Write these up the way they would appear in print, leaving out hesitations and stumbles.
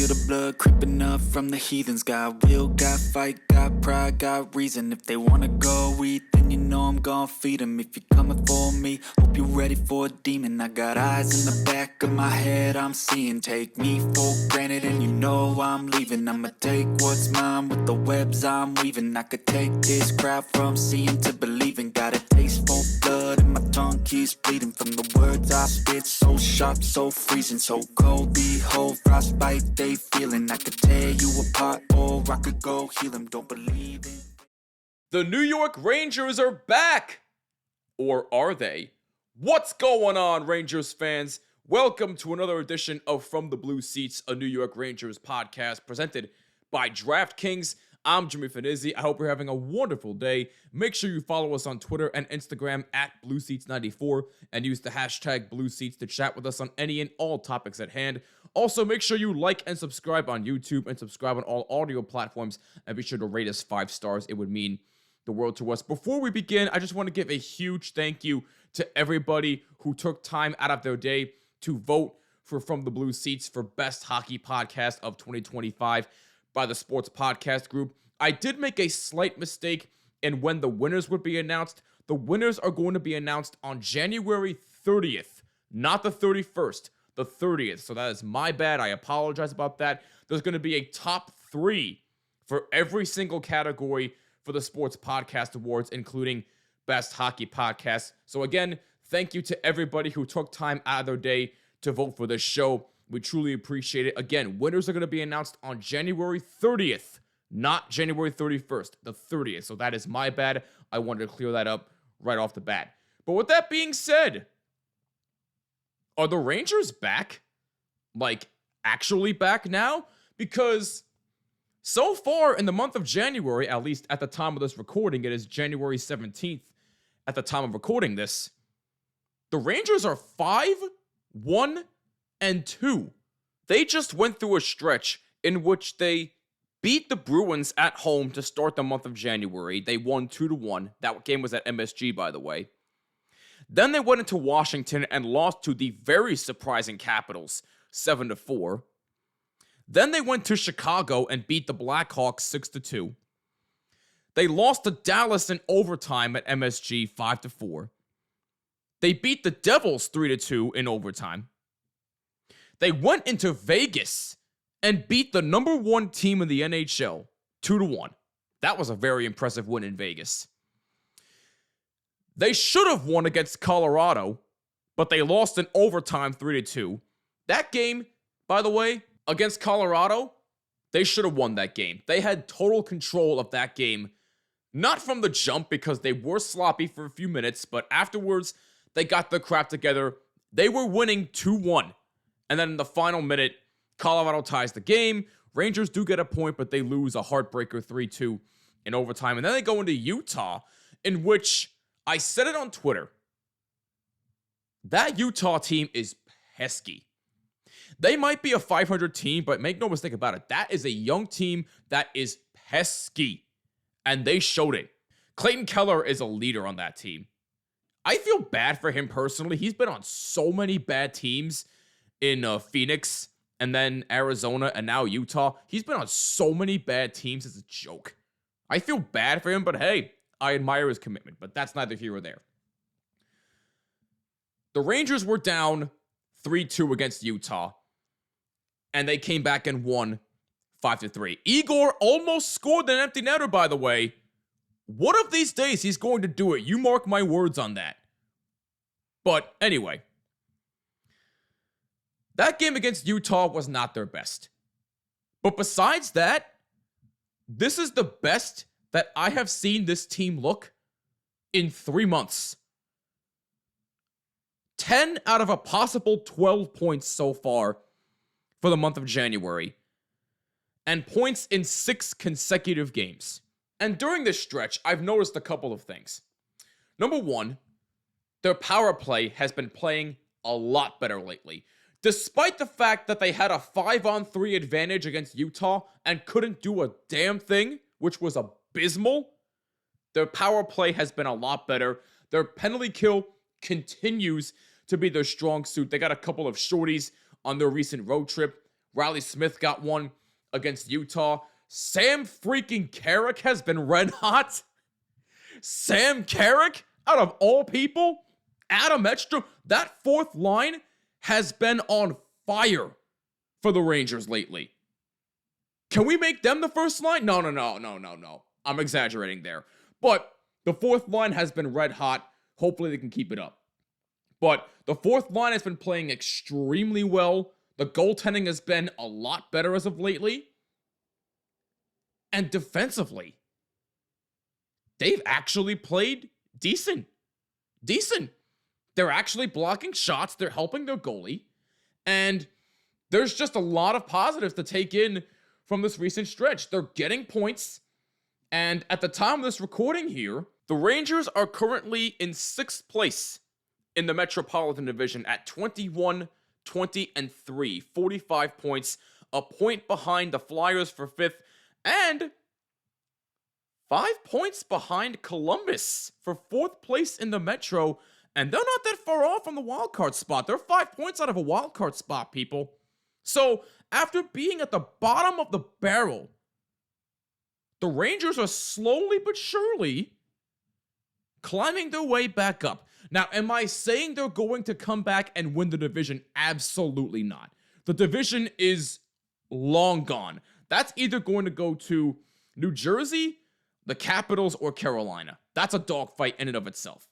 feel the blood creeping up from the heathens. Got will, got fight, got pride, got reason. If they wanna go eat, then you know I'm gon' feed them. If you're coming for me, hope you're ready for a demon. I got eyes in the back of my head, I'm seeing. Take me for granted and you know I'm leaving. I'ma take what's mine with the webs I'm weaving. I could take this crowd from seeing to believing. Got a taste for blood and my tongue keeps bleeding from the words I spit. So sharp, so freezing, so cold. Behold, frostbite they feeling. I could tear you apart or I could go heal them. Don't believe in. The New York Rangers are back! Or are they? What's going on, Rangers fans? Welcome to another edition of From the Blue Seats, a New York Rangers podcast presented by DraftKings. I'm Jimmy Fanizzi. I hope you're having a wonderful day. Make sure you follow us on Twitter and Instagram at BlueSeats94 and use the hashtag BlueSeats to chat with us on any and all topics at hand. Also, make sure you like and subscribe on YouTube and subscribe on all audio platforms, and be sure to rate us 5 stars. It would mean the world to us. Before we begin, I just want to give a huge thank you to everybody who took time out of their day to vote for From the Blue Seats for Best Hockey Podcast of 2025 by the Sports Podcast Group. I did make a slight mistake in when the winners would be announced. The winners are going to be announced on January 30th, not the 31st, the 30th. So that is my bad. I apologize about that. There's going to be a top 3 for every single category for the Sports Podcast Awards, including Best Hockey Podcast. So again, thank you to everybody who took time out of their day to vote for this show. We truly appreciate it. Again, winners are going to be announced on January 30th, not January 31st, the 30th. So that is my bad. I wanted to clear that up right off the bat. But with that being said, are the Rangers back? Like, actually back now? Because so far in the month of January, at least at the time of this recording, it is January 17th at the time of recording this, the Rangers are 5-1-2. They just went through a stretch in which they beat the Bruins at home to start the month of January. They won 2-1. That game was at MSG, by the way. Then they went into Washington and lost to the very surprising Capitals 7-4. Then they went to Chicago and beat the Blackhawks 6-2. They lost to Dallas in overtime at MSG 5-4. They beat the Devils 3-2 in overtime. They went into Vegas and beat the number 1 team in the NHL 2-1. That was a very impressive win in Vegas. They should have won against Colorado, but they lost in overtime 3-2. That game, by the way, against Colorado, they should have won that game. They had total control of that game. Not from the jump, because they were sloppy for a few minutes, but afterwards, they got their crap together. They were winning 2-1. And then in the final minute, Colorado ties the game. Rangers do get a point, but they lose a heartbreaker 3-2 in overtime. And then they go into Utah, in which I said it on Twitter. That Utah team is pesky. They might be a 500 team, but make no mistake about it, that is a young team that is pesky. And they showed it. Clayton Keller is a leader on that team. I feel bad for him personally. He's been on so many bad teams in Phoenix, and then Arizona, and now Utah. He's been on so many bad teams, it's a joke. I feel bad for him, but hey, I admire his commitment, but that's neither here or there. The Rangers were down 3-2 against Utah, and they came back and won 5-3. Igor almost scored an empty netter, by the way. One of these days, he's going to do it. You mark my words on that. But anyway, that game against Utah was not their best. But besides that, this is the best that I have seen this team look in 3 months. 10 out of a possible 12 points so far for the month of January. And points in 6 consecutive games. And during this stretch, I've noticed a couple of things. Number 1, their power play has been playing a lot better lately. Despite the fact that they had a 5-on-3 advantage against Utah and couldn't do a damn thing, which was abysmal, their power play has been a lot better. Their penalty kill continues to be their strong suit. They got a couple of shorties on their recent road trip Riley Smith got one against Utah. Sam freaking Carrick has been red hot. Sam Carrick, out of all people, Adam Edstrom, that fourth line has been on fire for the Rangers lately. Can we make them the first line? No. I'm exaggerating there. But the fourth line has been red hot. Hopefully they can keep it up. But the fourth line has been playing extremely well. The goaltending has been a lot better as of lately. And defensively, they've actually played decent. They're actually blocking shots. They're helping their goalie. And there's just a lot of positives to take in from this recent stretch. They're getting points. And at the time of this recording here, the Rangers are currently in 6th place in the Metropolitan Division at 21-20-3, 45 points, a point behind the Flyers for 5th, and 5 points behind Columbus for 4th place in the Metro, and they're not that far off from the wildcard spot. They're 5 points out of a wildcard spot, people. So, after being at the bottom of the barrel, the Rangers are slowly but surely climbing their way back up. Now, am I saying they're going to come back and win the division? Absolutely not. The division is long gone. That's either going to go to New Jersey, the Capitals, or Carolina. That's a dogfight in and of itself.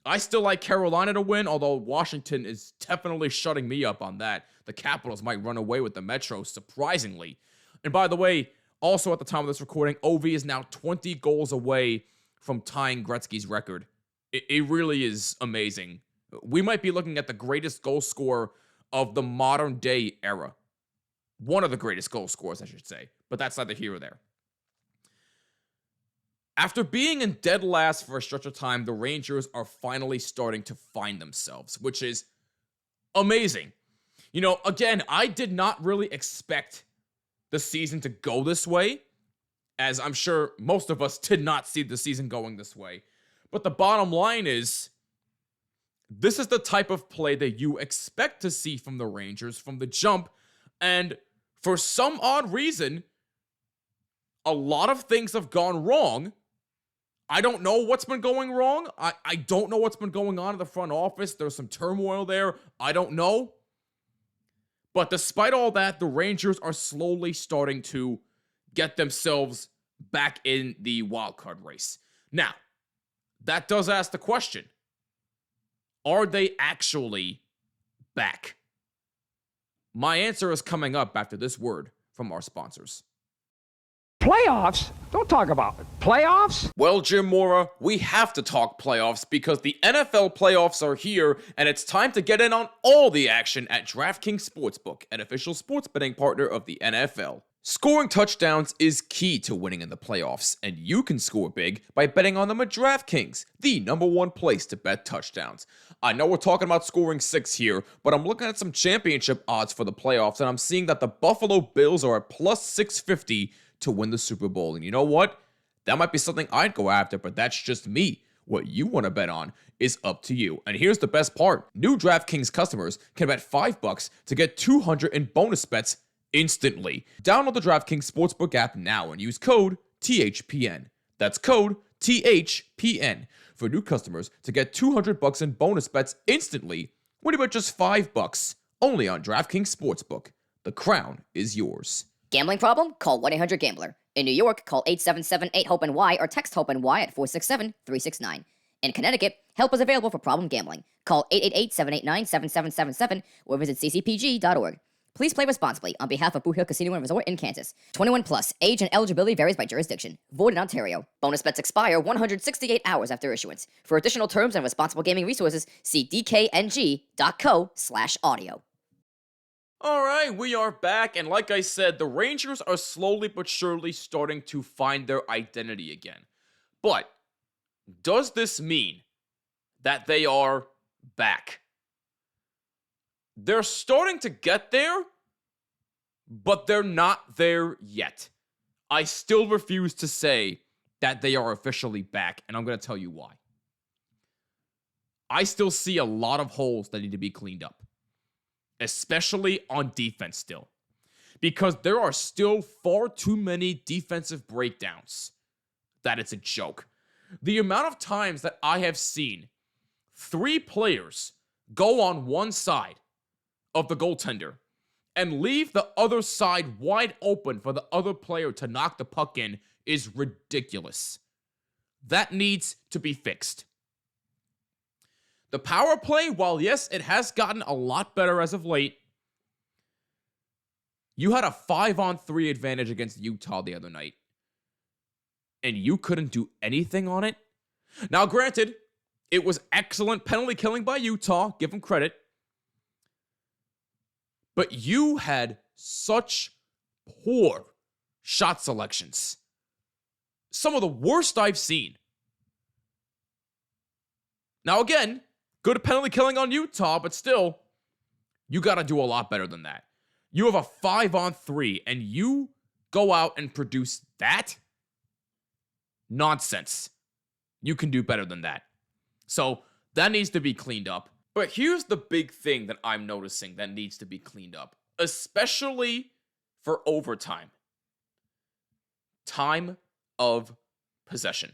I still like Carolina to win, although Washington is definitely shutting me up on that. The Capitals might run away with the Metro, surprisingly. And by the way, also at the time of this recording, Ovi is now 20 goals away from tying Gretzky's record. It really is amazing. We might be looking at the greatest goal scorer of the modern day era. One of the greatest goal scorers, I should say. But that's neither here or there. After being in dead last for a stretch of time, the Rangers are finally starting to find themselves, which is amazing. You know, again, I did not really expect the season to go this way, as I'm sure most of us did not see the season going this way. But the bottom line is, this is the type of play that you expect to see from the Rangers from the jump, and for some odd reason, a lot of things have gone wrong. I don't know what's been going wrong. I don't know what's been going on in the front office. There's some turmoil there. I don't know. But despite all that, the Rangers are slowly starting to get themselves back in the wildcard race. Now, that does ask the question, are they actually back? My answer is coming up after this word from our sponsors. Playoffs? Don't talk about it. Playoffs? Well, Jim Mora, we have to talk playoffs because the NFL playoffs are here, and it's time to get in on all the action at DraftKings Sportsbook, an official sports betting partner of the NFL. Scoring touchdowns is key to winning in the playoffs, and you can score big by betting on them at DraftKings, the #1 place to bet touchdowns. I know we're talking about scoring 6 here, but I'm looking at some championship odds for the playoffs, and I'm seeing that the Buffalo Bills are at plus 650 to win the Super Bowl. And you know what? That might be something I'd go after, but that's just me. What you want to bet on is up to you. And here's the best part. New DraftKings customers can bet $5 to get $200 in bonus bets instantly. Download the DraftKings Sportsbook app now and use code THPN. That's code THPN for new customers to get $200 in bonus bets instantly when you bet just $5 only on DraftKings Sportsbook. The crown is yours. Gambling problem? Call 1-800-GAMBLER. In New York, call 877-8-HOPE-NY or text HOPE-NY at 467-369. In Connecticut, help is available for problem gambling. Call 888-789-7777 or visit ccpg.org. Please play responsibly on behalf of Boot Hill Casino and Resort in Kansas. 21 plus. Age and eligibility varies by jurisdiction. Void in Ontario. Bonus bets expire 168 hours after issuance. For additional terms and responsible gaming resources, see dkng.co/audio. All right, we are back, and like I said, the Rangers are slowly but surely starting to find their identity again. But does this mean that they are back? They're starting to get there, but they're not there yet. I still refuse to say that they are officially back, and I'm going to tell you why. I still see a lot of holes that need to be cleaned up, especially on defense still. because there are still far too many defensive breakdowns that it's a joke. The amount of times that I have seen 3 players go on one side of the goaltender and leave the other side wide open for the other player to knock the puck in is ridiculous. That needs to be fixed. The power play, while yes, it has gotten a lot better as of late, you had a 5-on-3 advantage against Utah the other night, and you couldn't do anything on it? Now, granted, it was excellent penalty killing by Utah, give them credit, but you had such poor shot selections. Some of the worst I've seen. Now, again, good penalty killing on Utah, but still, you got to do a lot better than that. You have a 5-on-3, and you go out and produce that? Nonsense. You can do better than that. So, that needs to be cleaned up. But here's the big thing that I'm noticing that needs to be cleaned up, especially for overtime. Time of possession.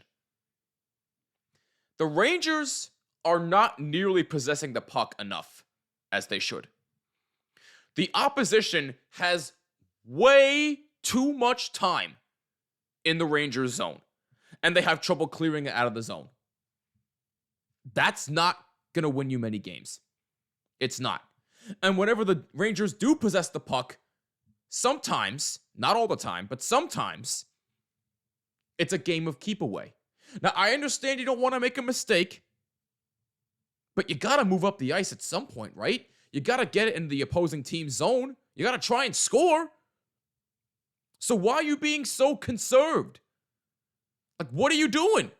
The Rangers are not nearly possessing the puck enough, as they should. The opposition has way too much time in the Rangers zone, and they have trouble clearing it out of the zone. That's not going to win you many games. It's not. And whenever the Rangers do possess the puck, sometimes, not all the time, but sometimes, it's a game of keep away. Now, I understand you don't want to make a mistake, but you got to move up the ice at some point, right? You got to get it in the opposing team's zone. You got to try and score. So why are you being so conserved? Like, what are you doing?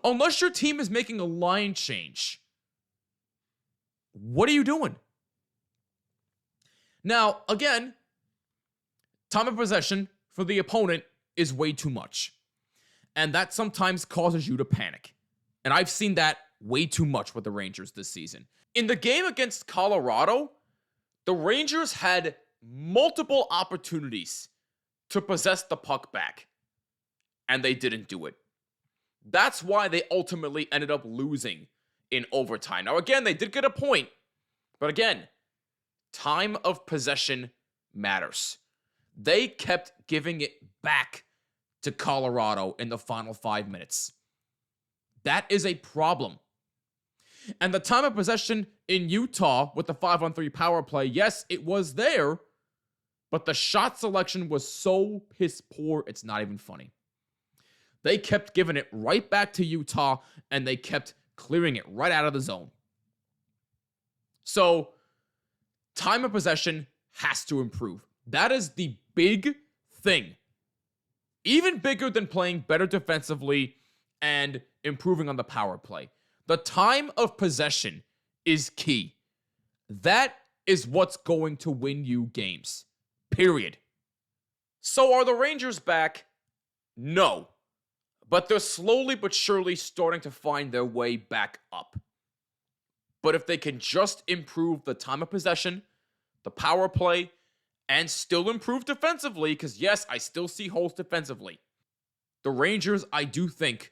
Unless your team is making a line change, what are you doing? Now, again, time of possession for the opponent is way too much. And that sometimes causes you to panic. And I've seen that way too much with the Rangers this season. In the game against Colorado, the Rangers had multiple opportunities to possess the puck back, and they didn't do it. That's why they ultimately ended up losing in overtime. Now, again, they did get a point, but again, time of possession matters. They kept giving it back to Colorado in the final 5 minutes. That is a problem. And the time of possession in Utah with the 5-on-3 power play, yes, it was there, but the shot selection was so piss poor, it's not even funny. They kept giving it right back to Utah, and they kept clearing it right out of the zone. So, time of possession has to improve. That is the big thing. Even bigger than playing better defensively and improving on the power play. The time of possession is key. That is what's going to win you games. Period. So are the Rangers back? No. But they're slowly but surely starting to find their way back up. But if they can just improve the time of possession, the power play, and still improve defensively, because yes, I still see holes defensively, the Rangers, I do think,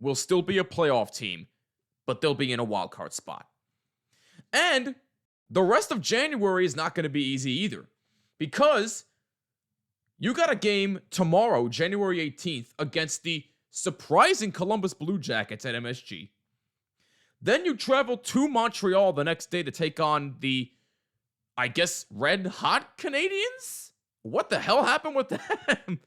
will still be a playoff team, but they'll be in a wild card spot. And the rest of January is not going to be easy either, because you got a game tomorrow, January 18th, against the surprising Columbus Blue Jackets at MSG. Then you travel to Montreal the next day to take on the, I guess, red hot Canadians? What the hell happened with them?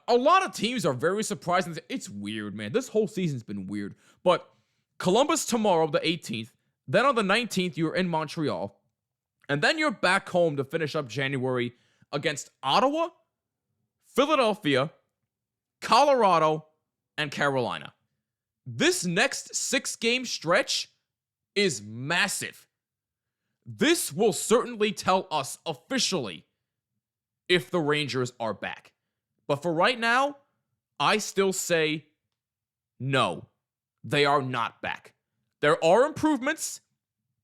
A lot of teams are very surprising. It's weird, man. This whole season's been weird. But Columbus tomorrow, the 18th. Then on the 19th, you're in Montreal. And then you're back home to finish up January against Ottawa, Philadelphia, Colorado, and Carolina. This next 6-game stretch is massive. This will certainly tell us officially if the Rangers are back. But for right now, I still say no, they are not back. There are improvements.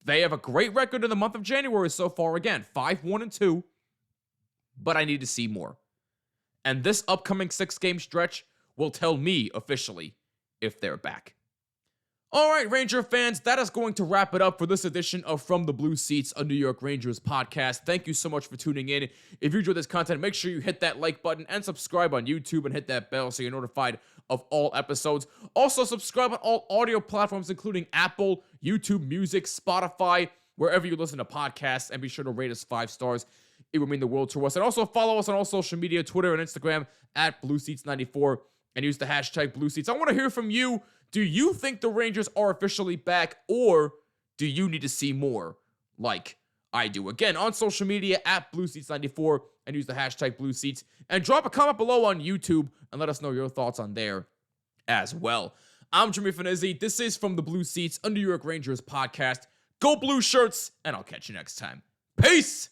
They have a great record in the month of January so far. Again, 5-1-2. but I need to see more. And this upcoming 6-game stretch will tell me officially if they're back. All right, Ranger fans, that is going to wrap it up for this edition of From the Blue Seats, a New York Rangers podcast. Thank you so much for tuning in. If you enjoyed this content, make sure you hit that like button and subscribe on YouTube and hit that bell so you're notified of all episodes. Also, subscribe on all audio platforms, including Apple, YouTube Music, Spotify, wherever you listen to podcasts, and be sure to rate us 5 stars. It would mean the world to us. And also follow us on all social media, Twitter and Instagram at BlueSeats94, and use the hashtag BlueSeats. I want to hear from you. Do you think the Rangers are officially back, or do you need to see more like I do? Again, on social media at BlueSeats94, and use the hashtag BlueSeats, and drop a comment below on YouTube and let us know your thoughts on there as well. I'm Jimmy Fanizzi. This is From the Blue Seats, a New York Rangers podcast. Go Blue Shirts, and I'll catch you next time. Peace!